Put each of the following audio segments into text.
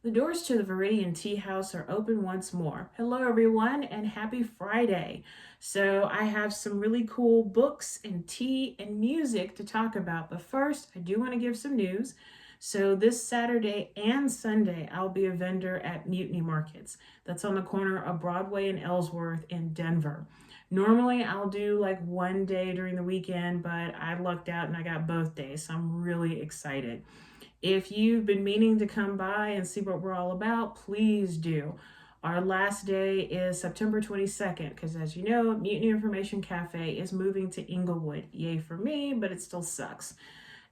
The doors to the Viridian Tea House are open once more. Hello, everyone, and happy Friday. So, I have some really cool books and tea and music to talk about. But first, I do want to give some news. So, this Saturday and Sunday, I'll be a vendor at Mutiny Markets. That's on the corner of Broadway and Ellsworth in Denver. Normally, I'll do like one day during the weekend, but I lucked out and I got both days. So, I'm really excited. If you've been meaning to come by and see what we're all about, please do. Our last day is September 22nd because, as you know, Mutiny Information Cafe is moving to Inglewood. Yay for me, but it still sucks.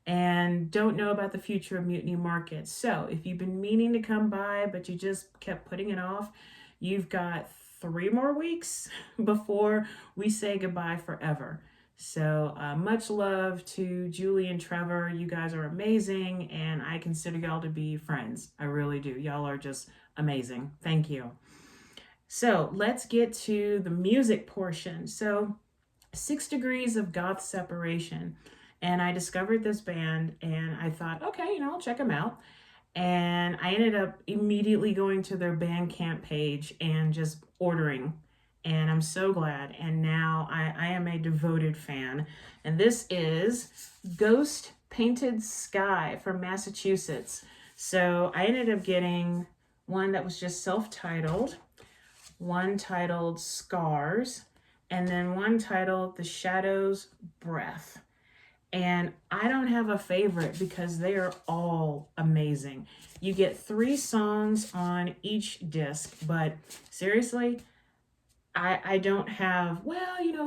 And don't know about the future of Mutiny Market. So, if you've been meaning to come by, but you just kept putting it off, you've got 3 more weeks before we say goodbye forever. So much love to Julie and Trevor. You guys are amazing, and I consider y'all to be friends. I really do. Y'all are just amazing. Thank you. So let's get to the music portion. So 6 Degrees of Goth Separation. And I discovered this band, and I thought, okay, I'll check them out. And I ended up immediately going to their Bandcamp page and just ordering, and I'm so glad. And now I am a devoted fan. And this is Ghost Painted Sky from Massachusetts. So I ended up getting one that was just self-titled, one titled Scars, and then one titled The Shadow's Breath. And I don't have a favorite because they are all amazing. You get 3 songs on each disc, but seriously, I don't have,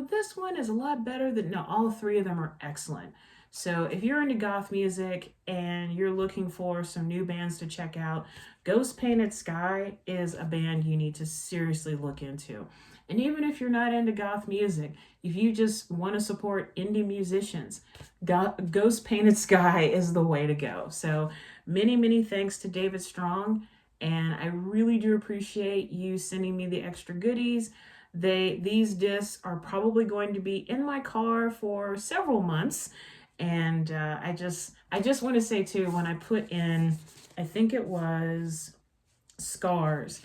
this one is a lot better than, no, all 3 of them are excellent. So if you're into goth music and you're looking for some new bands to check out, Ghost Painted Sky is a band you need to seriously look into. And even if you're not into goth music, if you just want to support indie musicians, Ghost Painted Sky is the way to go. So many, many thanks to David Strong. And I really do appreciate you sending me the extra goodies. These discs are probably going to be in my car for several months. And I just want to say too, when I put in, I think it was Scars,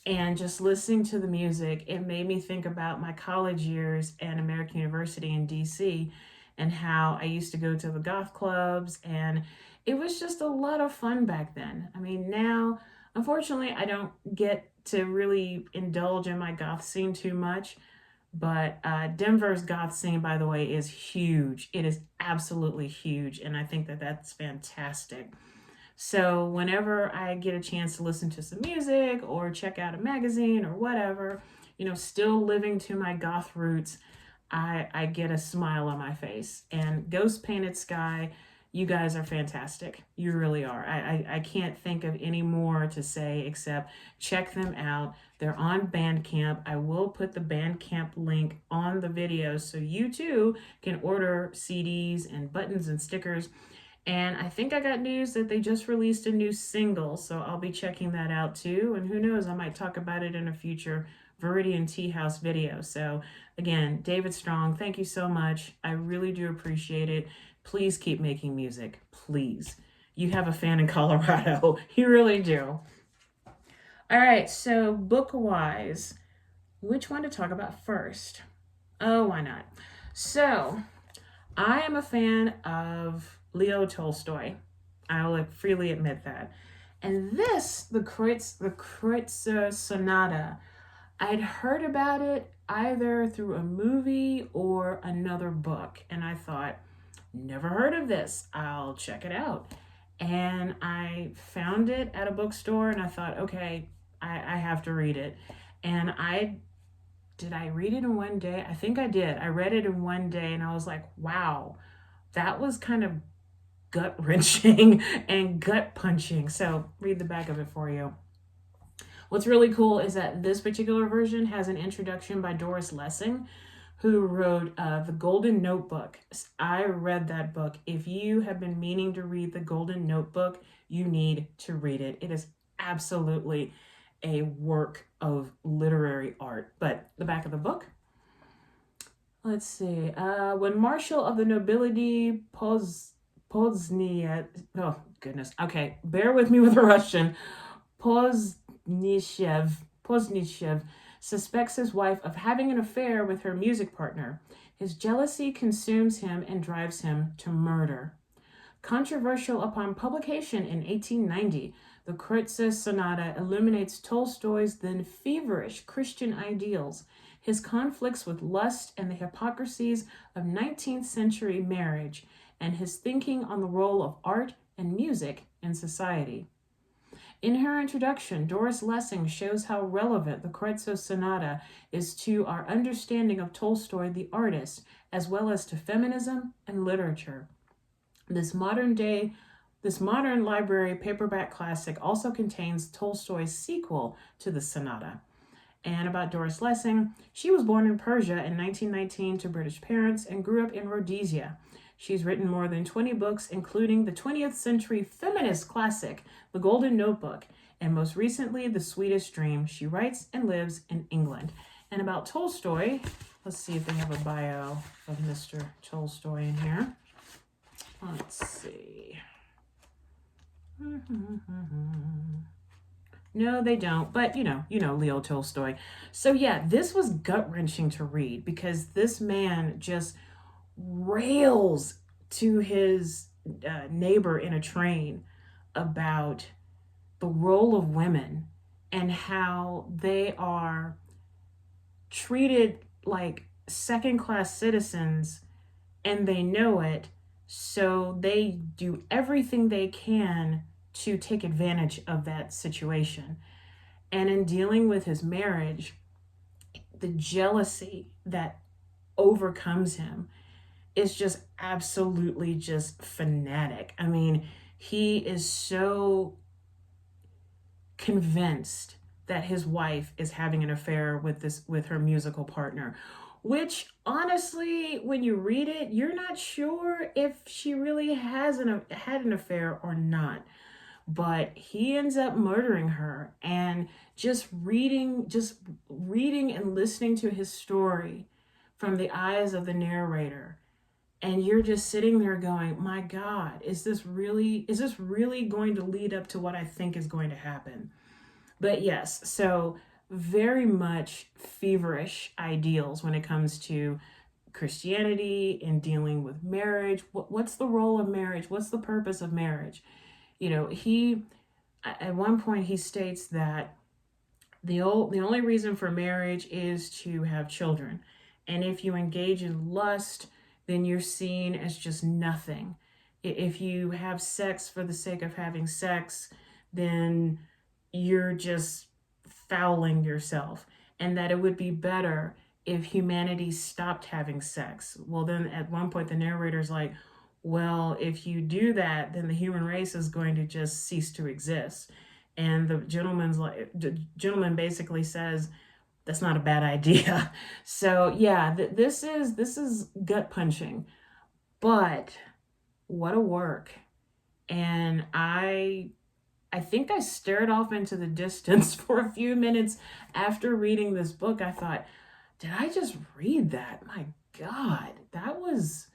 and just listening to the music, it made me think about my college years at American University in DC and how I used to go to the goth clubs, and it was just a lot of fun back then. I mean, now, unfortunately, I don't get to really indulge in my goth scene too much, but Denver's goth scene, by the way, is huge. It is absolutely huge, and I think that that's fantastic. So whenever I get a chance to listen to some music or check out a magazine or whatever, still living to my goth roots, I get a smile on my face. And Ghost Painted Sky, you guys are fantastic. You really are. I can't think of any more to say except check them out. They're on Bandcamp. I will put the Bandcamp link on the video so you too can order CDs and buttons and stickers. And I think I got news that they just released a new single, so I'll be checking that out too. And who knows, I might talk about it in a future Viridian Tea House video. So again, David Strong, thank you so much. I really do appreciate it. Please keep making music, please. You have a fan in Colorado. You really do. All right, so book-wise, which one to talk about first? Oh, why not? So I am a fan of Leo Tolstoy. I will freely admit that. And this, the Kreutzer Sonata, I'd heard about it either through a movie or another book. And I thought, never heard of this. I'll check it out. And I found it at a bookstore and I thought, okay, I have to read it. And did I read it in one day? I think I did. I read it in one day and I was like, wow, that was kind of gut wrenching and gut punching. So read the back of it for you. What's really cool is that this particular version has an introduction by Doris Lessing, who wrote The Golden Notebook. I read that book. If you have been meaning to read The Golden Notebook, you need to read it. It is absolutely a work of literary art. But the back of the book, let's see. When Marshal of the Nobility Poznia, oh goodness, okay, bear with me with the Russian. Poznishev suspects his wife of having an affair with her music partner. His jealousy consumes him and drives him to murder. Controversial upon publication in 1890, the Kreutzer Sonata illuminates Tolstoy's then feverish Christian ideals, his conflicts with lust and the hypocrisies of 19th century marriage, and his thinking on the role of art and music in society. In her introduction, Doris Lessing shows how relevant the Kreutzer Sonata is to our understanding of Tolstoy the artist, as well as to feminism and literature. This modern library paperback classic also contains Tolstoy's sequel to the Sonata. And about Doris Lessing, she was born in Persia in 1919 to British parents and grew up in Rhodesia. She's written more than 20 books, including the 20th century feminist classic, The Golden Notebook, and most recently, The Sweetest Dream. She writes and lives in England. And about Tolstoy, let's see if they have a bio of Mr. Tolstoy in here. Let's see. No, they don't, but you know, Leo Tolstoy. So yeah, this was gut-wrenching to read because this man just rails to his neighbor in a train about the role of women and how they are treated like second-class citizens and they know it, so they do everything they can to take advantage of that situation. And in dealing with his marriage, the jealousy that overcomes him is just absolutely just fanatic. I mean, he is so convinced that his wife is having an affair with her musical partner, which honestly, when you read it, you're not sure if she really had an affair or not. But he ends up murdering her, and just reading and listening to his story from the eyes of the narrator, and you're just sitting there going, my God, is this really going to lead up to what I think is going to happen? But yes, so very much feverish ideals when it comes to Christianity and dealing with marriage. What's the role of marriage? What's the purpose of marriage? You know, at one point he states that the only reason for marriage is to have children. And if you engage in lust, then you're seen as just nothing. If you have sex for the sake of having sex, then you're just fouling yourself. And that it would be better if humanity stopped having sex. Well, then at one point the narrator's like, well, if you do that, then the human race is going to just cease to exist. And the gentleman basically says, that's not a bad idea. So yeah, this is gut punching, but what a work. And I think I stared off into the distance for a few minutes after reading this book. I thought, did I just read that? My God, that was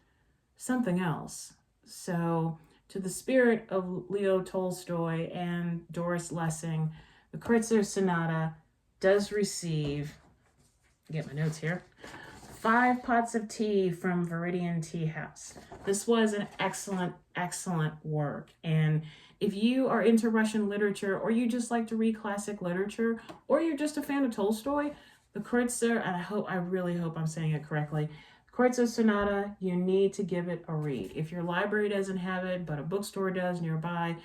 something else. So, to the spirit of Leo Tolstoy and Doris Lessing, the Kreutzer Sonata does receive, get my notes here, 5 pots of tea from Viridian Tea House. This was an excellent, excellent work. And if you are into Russian literature, or you just like to read classic literature, or you're just a fan of Tolstoy, the Kreutzer, and I really hope I'm saying it correctly, Kreutzer Sonata, you need to give it a read. If your library doesn't have it, but a bookstore does nearby,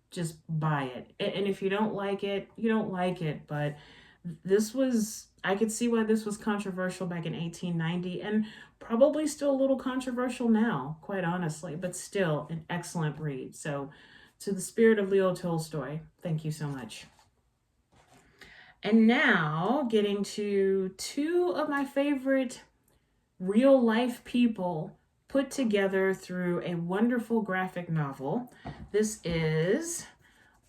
just buy it. And if you don't like it, you don't like it. But I could see why this was controversial back in 1890, and probably still a little controversial now, quite honestly, but still an excellent read. So, to the spirit of Leo Tolstoy, thank you so much. And now, getting to 2 of my favorite real life people put together through a wonderful graphic novel. This is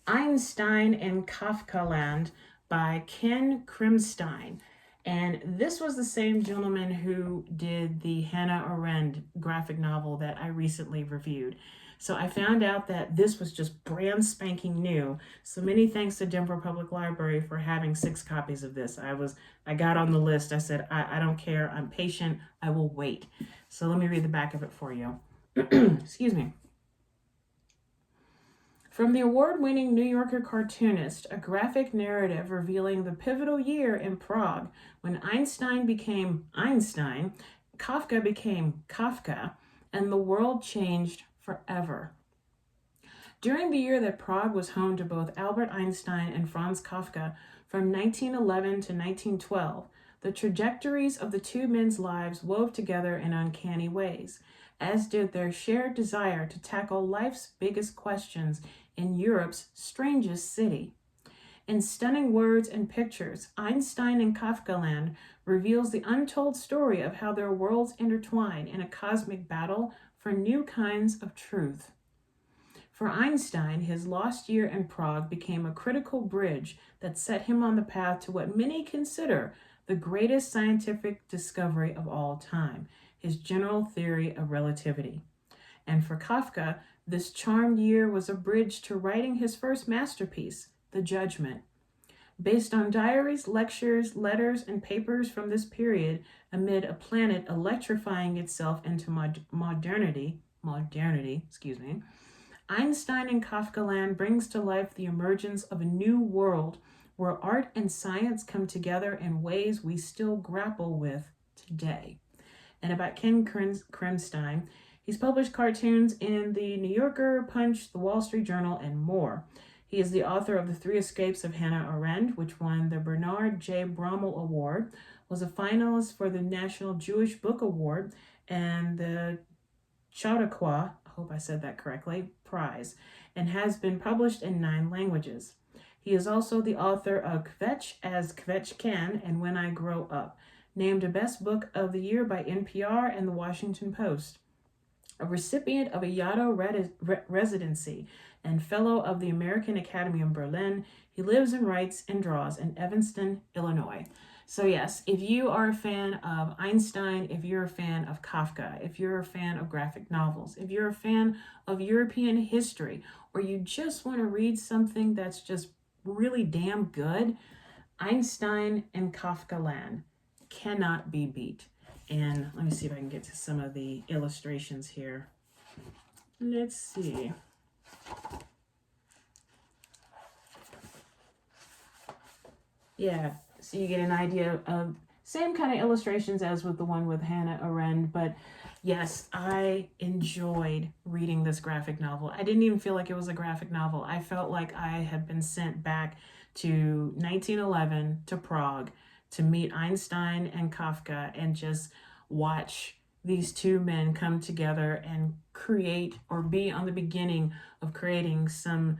Einstein and Kafkaland by Ken Krimstein. And this was the same gentleman who did the Hannah Arendt graphic novel that I recently reviewed. So I found out that this was just brand spanking new. So many thanks to Denver Public Library for having 6 copies of this. I got on the list. I said, I don't care. I'm patient. I will wait. So let me read the back of it for you. Excuse me. From the award-winning New Yorker cartoonist, a graphic narrative revealing the pivotal year in Prague when Einstein became Einstein, Kafka became Kafka, and the world changed forever. During the year that Prague was home to both Albert Einstein and Franz Kafka from 1911 to 1912, the trajectories of the two men's lives wove together in uncanny ways, as did their shared desire to tackle life's biggest questions in Europe's strangest city. In stunning words and pictures, Einstein in Kafkaland reveals the untold story of how their worlds intertwine in a cosmic battle for new kinds of truth. For Einstein, his lost year in Prague became a critical bridge that set him on the path to what many consider the greatest scientific discovery of all time, his general theory of relativity. And for Kafka, this charmed year was a bridge to writing his first masterpiece, The Judgment. Based on diaries, lectures, letters, and papers from this period, amid a planet electrifying itself into modernity, Einstein in Kafkaland brings to life the emergence of a new world where art and science come together in ways we still grapple with today. And about Ken Krimstein, he's published cartoons in the New Yorker, Punch, the Wall Street Journal, and more. He is the author of The Three Escapes of Hannah Arendt, which won the Bernard J. Brommel Award, was a finalist for the National Jewish Book Award, and the Chautauqua, I hope I said that correctly, Prize, and has been published in 9 languages. He is also the author of Kvetch as Kvetch Can and When I Grow Up, named a Best Book of the Year by NPR and the Washington Post. A recipient of a Yaddo residency and fellow of the American Academy in Berlin, he lives and writes and draws in Evanston, Illinois. So yes, if you are a fan of Einstein, if you're a fan of Kafka, if you're a fan of graphic novels, if you're a fan of European history, or you just want to read something that's just really damn good, Einstein and Kafkaland cannot be beat. And let me see if I can get to some of the illustrations here. Let's see. Yeah, so you get an idea of same kind of illustrations as with the one with Hannah Arendt, but yes, I enjoyed reading this graphic novel. I didn't even feel like it was a graphic novel. I felt like I had been sent back to 1911 to Prague to meet Einstein and Kafka and just watch these two men come together and create or be on the beginning of creating some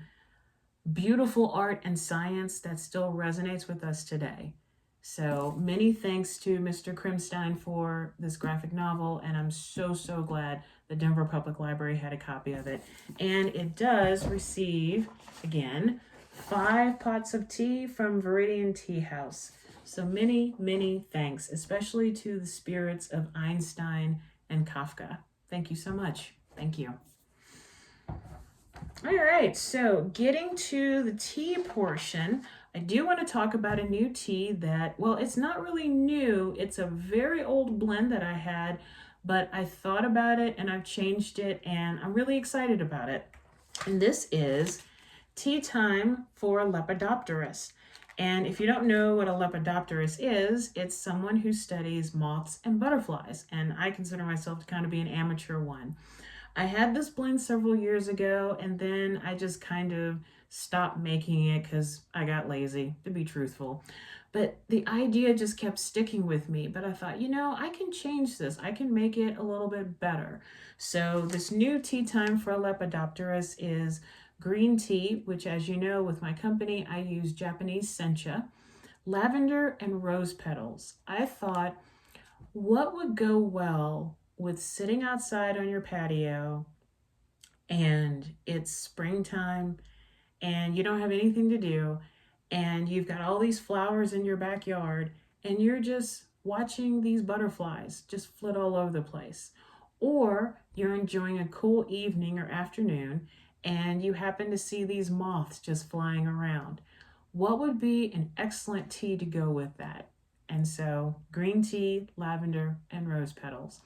beautiful art and science that still resonates with us today. So many thanks to Mr. Krimstein for this graphic novel, and I'm so glad the Denver Public Library had a copy of it. And it does receive, again, 5 pots of tea from Viridian Tea House. So many thanks, especially to the spirits of Einstein and Kafka. Thank you so much. Thank you. All right, so getting to the tea portion, I do want to talk about a new tea that, well, it's not really new. It's a very old blend that I had, but I thought about it and I've changed it and I'm really excited about it. And this is Tea Time for Lepidopterus. And if you don't know what a lepidopterus is, it's someone who studies moths and butterflies. And I consider myself to kind of be an amateur one. I had this blend several years ago, and then I just kind of stopped making it because I got lazy, to be truthful. But the idea just kept sticking with me. But I thought, I can change this. I can make it a little bit better. So this new tea time for Lepidopterus is green tea, which, as you know, with my company, I use Japanese sencha, lavender, and rose petals. I thought, what would go well with sitting outside on your patio and it's springtime and you don't have anything to do and you've got all these flowers in your backyard and you're just watching these butterflies just flit all over the place. Or you're enjoying a cool evening or afternoon, and you happen to see these moths just flying around. What would be an excellent tea to go with that? And so, green tea, lavender, and rose petals.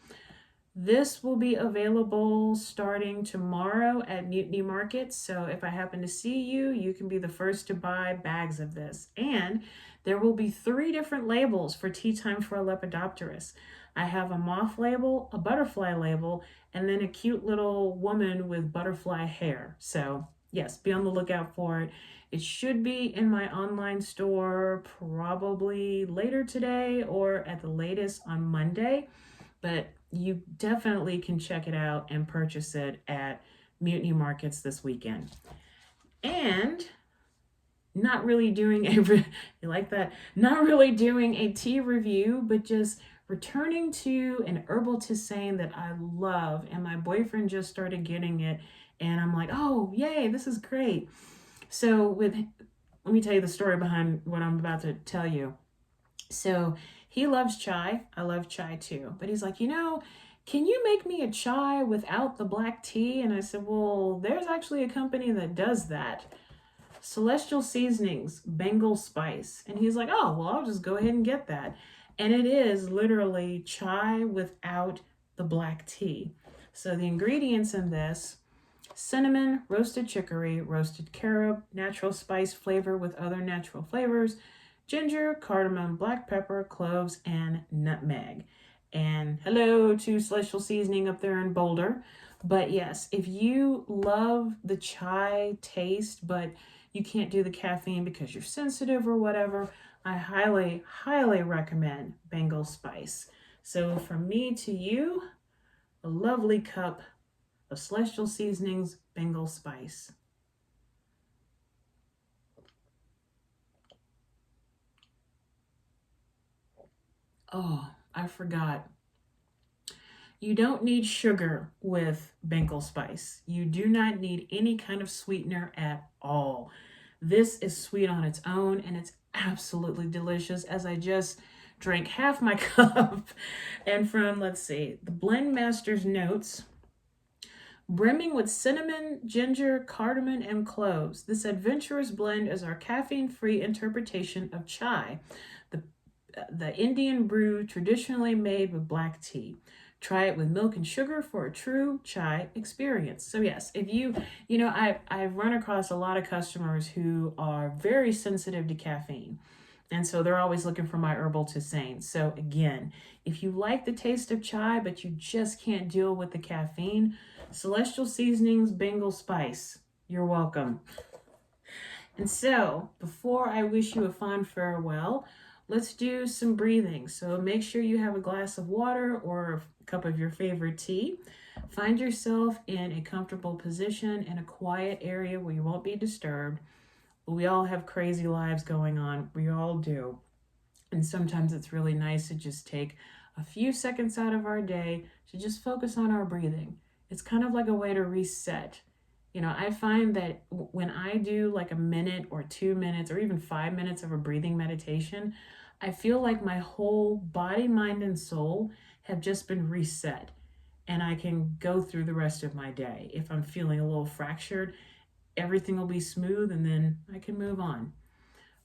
This will be available starting tomorrow at Mutiny Market. So if I happen to see you, you can be the first to buy bags of this. And there will be 3 different labels for Tea Time for a Lepidopterist. I have a moth label, a butterfly label, and then a cute little woman with butterfly hair. So yes, be on the lookout for it. It should be in my online store probably later today or at the latest on Monday. But you definitely can check it out and purchase it at Mutiny Markets this weekend. And not really doing a you like that? Not really doing a tea review, but just returning to an herbal tisane that I love, and my boyfriend just started getting it, and I'm like, oh yay, this is great. So let me tell you the story behind what I'm about to tell you. So he loves chai. I love chai too. But he's like, can you make me a chai without the black tea? And I said, well, there's actually a company that does that. Celestial Seasonings, Bengal spice. And he's like, oh, well, I'll just go ahead and get that. And it is literally chai without the black tea. So the ingredients in this: cinnamon, roasted chicory, roasted carob, natural spice flavor with other natural flavors, ginger, cardamom, black pepper, cloves, and nutmeg. And hello to Celestial Seasoning up there in Boulder. But yes, if you love the chai taste, but you can't do the caffeine because you're sensitive or whatever, I highly, highly recommend Bengal Spice. So from me to you, a lovely cup of Celestial Seasonings Bengal Spice. Oh, I forgot. You don't need sugar with Bengal spice. You do not need any kind of sweetener at all. This is sweet on its own, and it's absolutely delicious, as I just drank half my cup. And from, let's see, the Blend Master's notes: brimming with cinnamon, ginger, cardamom, and cloves, this adventurous blend is our caffeine-free interpretation of chai, the, the Indian brew traditionally made with black tea. Try it with milk and sugar for a true chai experience. So yes, if I've run across a lot of customers who are very sensitive to caffeine. And so they're always looking for my herbal tisane. So again, if you like the taste of chai, but you just can't deal with the caffeine, Celestial Seasonings Bengal Spice, you're welcome. And so before I wish you a fond farewell, let's do some breathing. So make sure you have a glass of water or a cup of your favorite tea. Find yourself in a comfortable position in a quiet area where you won't be disturbed. We all have crazy lives going on. We all do. And sometimes it's really nice to just take a few seconds out of our day to just focus on our breathing. It's kind of like a way to reset. I find that when I do like a minute or 2 minutes or even 5 minutes of a breathing meditation, I feel like my whole body, mind, and soul have just been reset. And I can go through the rest of my day. If I'm feeling a little fractured, everything will be smooth, and then I can move on.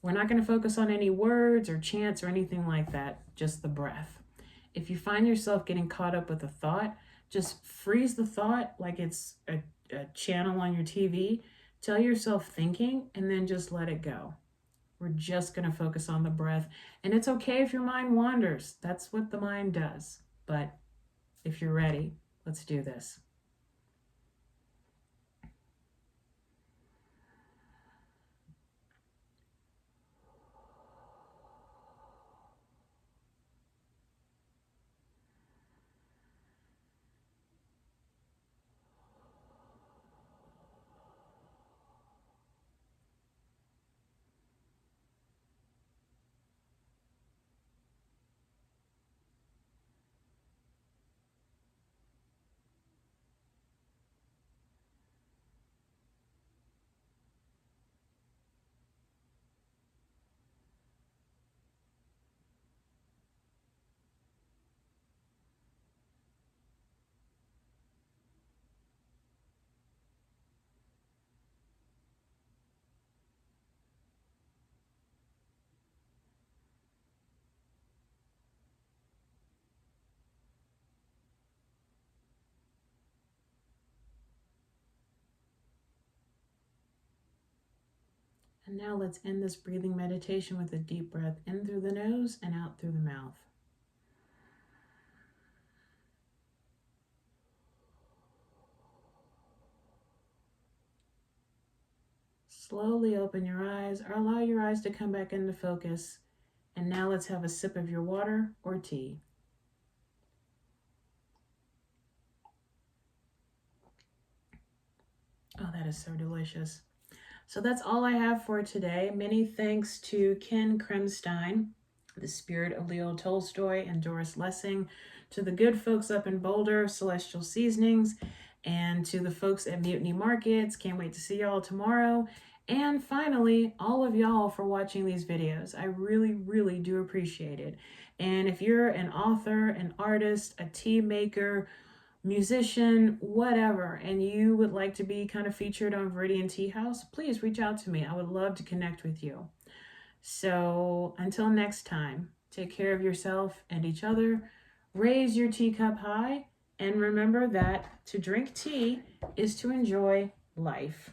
We're not going to focus on any words or chants or anything like that, just the breath. If you find yourself getting caught up with a thought, just freeze the thought like it's a channel on your TV. Tell yourself thinking, and then just let it go. We're just going to focus on the breath. And it's okay if your mind wanders. That's what the mind does. But if you're ready, let's do this. And now let's end this breathing meditation with a deep breath in through the nose and out through the mouth. Slowly open your eyes or allow your eyes to come back into focus. And now let's have a sip of your water or tea. Oh, that is so delicious. So that's all I have for today. Many thanks to Ken Krimstein, the spirit of Leo Tolstoy, and Doris Lessing, to the good folks up in Boulder, Celestial Seasonings, and to the folks at Mutiny Markets. Can't wait to see y'all tomorrow. And finally, all of y'all for watching these videos. I really, really do appreciate it. And if you're an author, an artist, a tea maker, musician, whatever, and you would like to be kind of featured on Viridian Tea House, please reach out to me. I would love to connect with you. So until next time, take care of yourself and each other. Raise your teacup high, and remember that to drink tea is to enjoy life.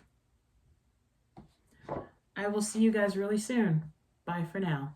I will see you guys really soon. Bye for now.